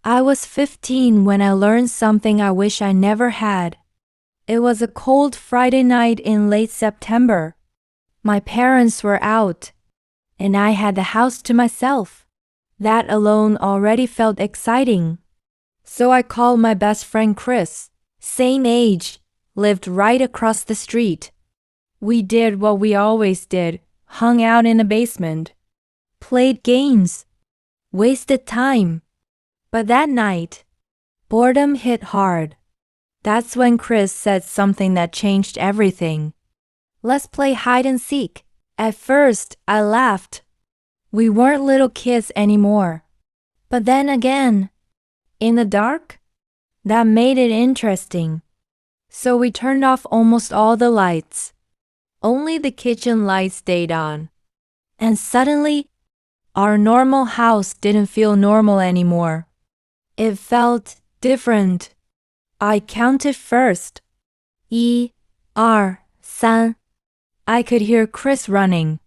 I was 15 when I learned something I wish I never had. It was a cold Friday night in late September. My parents were out, and I had the house to myself. That alone already felt exciting. So I called my best friend Chris, same age, lived right across the street. We did what we always did, hung out in the basement, played games, wasted time. But that night, boredom hit hard. That's when Chris said something that changed everything. Let's play hide and seek. At first, I laughed. We weren't little kids anymore. But then again, in the dark? That made it interesting. So we turned off almost all the lights. Only the kitchen light stayed on. And suddenly, our normal house didn't feel normal anymore. It felt different. I counted first. 1, 2, 3. I could hear Chris running.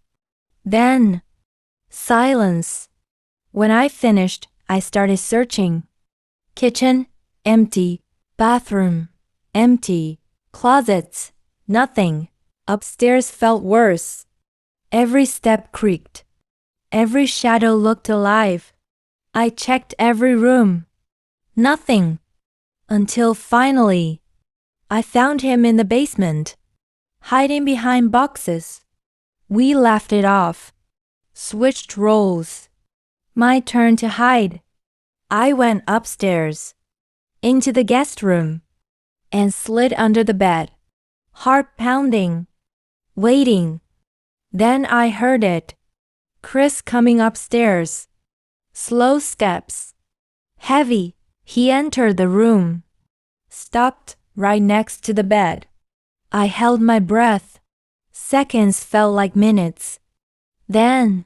Then, silence. When I finished, I started searching. Kitchen, empty. Bathroom, empty. Closets, nothing. Upstairs felt worse. Every step creaked. Every shadow looked alive. I checked every room. Nothing. Until finally, I found him in the basement, hiding behind boxes. We laughed it off. Switched roles. My turn to hide. I went upstairs, into the guest room, and slid under the bed, heart pounding, waiting. Then I heard it. Chris coming upstairs. Slow steps. Heavy. He entered the room. Stopped right next to the bed. I held my breath. Seconds felt like minutes. Then,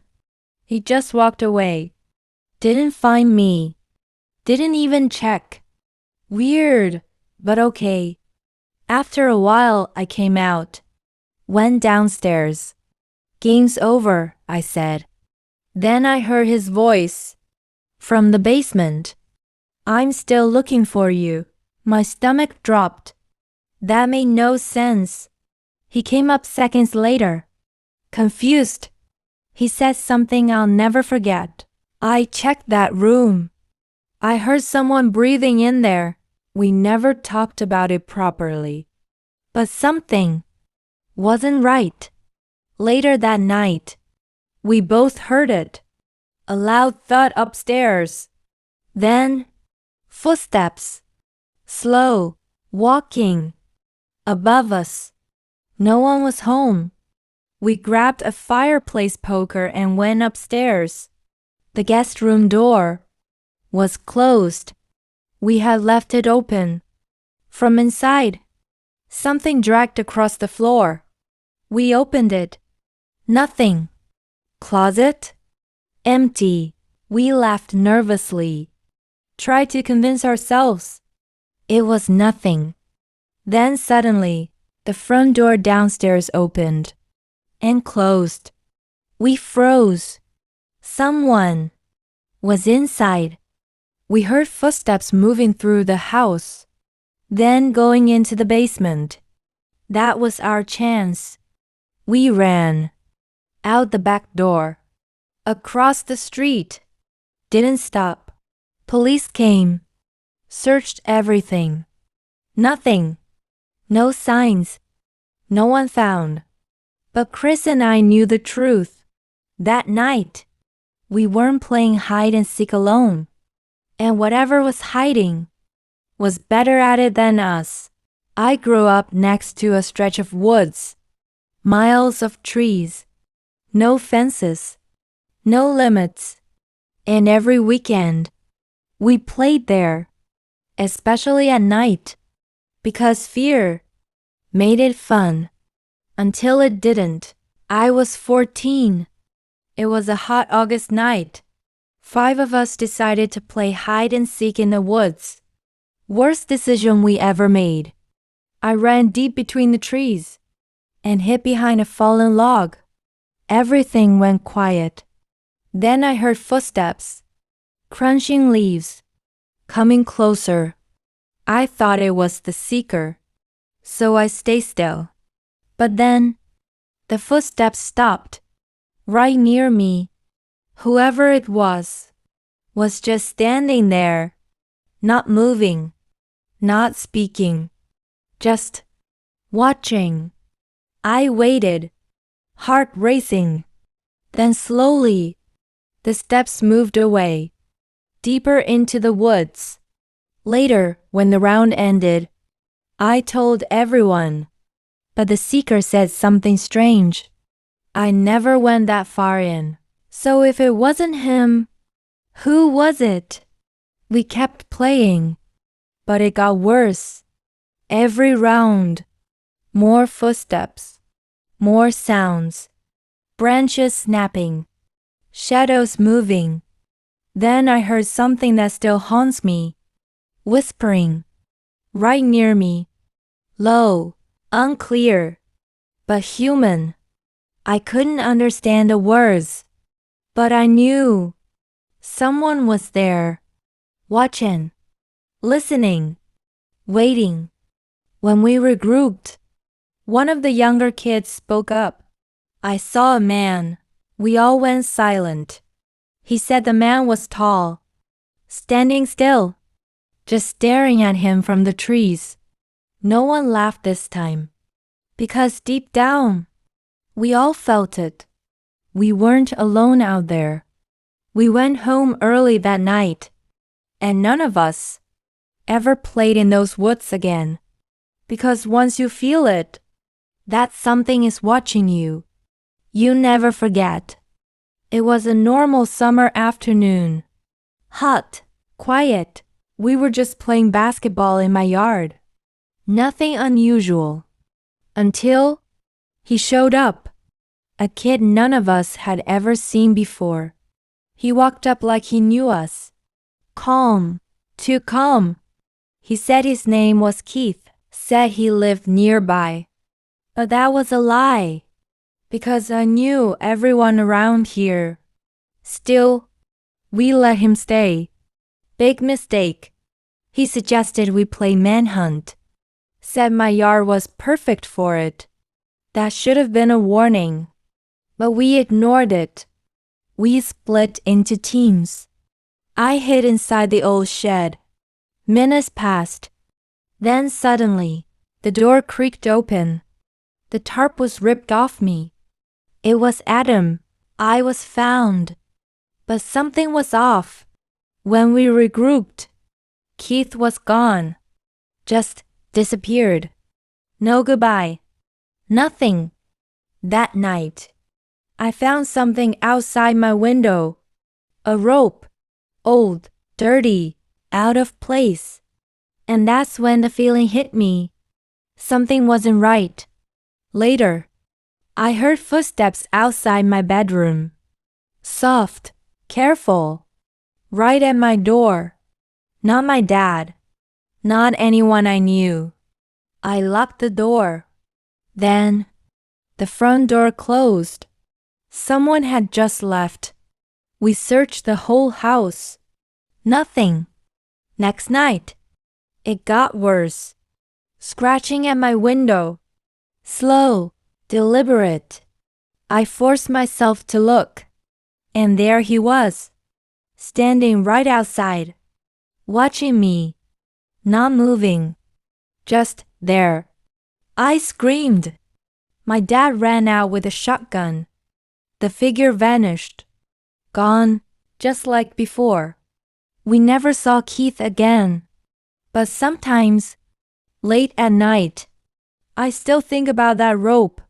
he just walked away. Didn't find me. Didn't even check. Weird, but okay. After a while, I came out. Went downstairs. Game's over, I said. Then I heard his voice. From the basement. I'm still looking for you. My stomach dropped. That made no sense. He came up seconds later. Confused. He said something I'll never forget. I checked that room. I heard someone breathing in there. We never talked about it properly. But something wasn't right. Later that night, we both heard it. A loud thud upstairs. Then, footsteps. Slow, walking. Above us. No one was home. We grabbed a fireplace poker and went upstairs. The guest room door was closed. We had left it open. From inside, something dragged across the floor. We opened it. Nothing. Closet? Empty. We laughed nervously. Tried to convince ourselves. It was nothing. Then suddenly, the front door downstairs opened and closed. We froze. Someone was inside. We heard footsteps moving through the house, then going into the basement. That was our chance. We ran. Out the back door. Across the street. Didn't stop. Police came. Searched everything. Nothing. No signs. No one found. But Chris and I knew the truth. That night, we weren't playing hide and seek alone. And whatever was hiding was better at it than us. I grew up next to a stretch of woods. Miles of trees. No fences. No limits. And every weekend, we played there. Especially at night. Because fear made it fun. Until it didn't. I was 14. It was a hot August night. 5 of us decided to play hide and seek in the woods. Worst decision we ever made. I ran deep between the trees and hid behind a fallen log. Everything went quiet. Then I heard footsteps, crunching leaves, coming closer. I thought it was the seeker, so I stayed still. But then, the footsteps stopped, right near me. Whoever it was just standing there, not moving, not speaking, just watching. I waited, heart racing. Then slowly, the steps moved away, deeper into the woods. Later, when the round ended, I told everyone, but the seeker said something strange. I never went that far in. So if it wasn't him, who was it? We kept playing, but it got worse. Every round, more footsteps, more sounds, branches snapping, shadows moving. Then I heard something that still haunts me, whispering, right near me, low, unclear, but human. I couldn't understand the words, but I knew someone was there, watching, listening, waiting. When we regrouped, one of the younger kids spoke up. I saw a man. We all went silent. He said the man was tall, standing still, just staring at him from the trees. No one laughed this time, because deep down, we all felt it. We weren't alone out there. We went home early that night, and none of us ever played in those woods again. Because once you feel it, that something is watching you, you never forget. It was a normal summer afternoon. Hot, quiet. We were just playing basketball in my yard. Nothing unusual. Until he showed up. A kid none of us had ever seen before. He walked up like he knew us. Calm, too calm. He said his name was Keith, said he lived nearby. But that was a lie, because I knew everyone around here. Still, we let him stay. Big mistake. He suggested we play manhunt. Said my yard was perfect for it. That should have been a warning. But we ignored it. We split into teams. I hid inside the old shed. Minutes passed. Then suddenly, the door creaked open. The tarp was ripped off me. It was Adam. I was found. But something was off. When we regrouped, Keith was gone. Just disappeared. No goodbye. Nothing. That night, I found something outside my window. A rope. Old, dirty, out of place. And that's when the feeling hit me. Something wasn't right. Later, I heard footsteps outside my bedroom. Soft, careful. Right at my door. Not my dad. Not anyone I knew. I locked the door. Then, the front door closed. Someone had just left. We searched the whole house. Nothing. Next night, it got worse. Scratching at my window. Slow, deliberate. I forced myself to look. And there he was, standing right outside, watching me, not moving, just there. I screamed. My dad ran out with a shotgun. The figure vanished. Gone, just like before. We never saw Keith again. But sometimes, late at night, I still think about that rope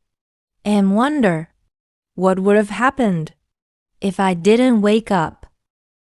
and wonder what would have happened if I didn't wake up.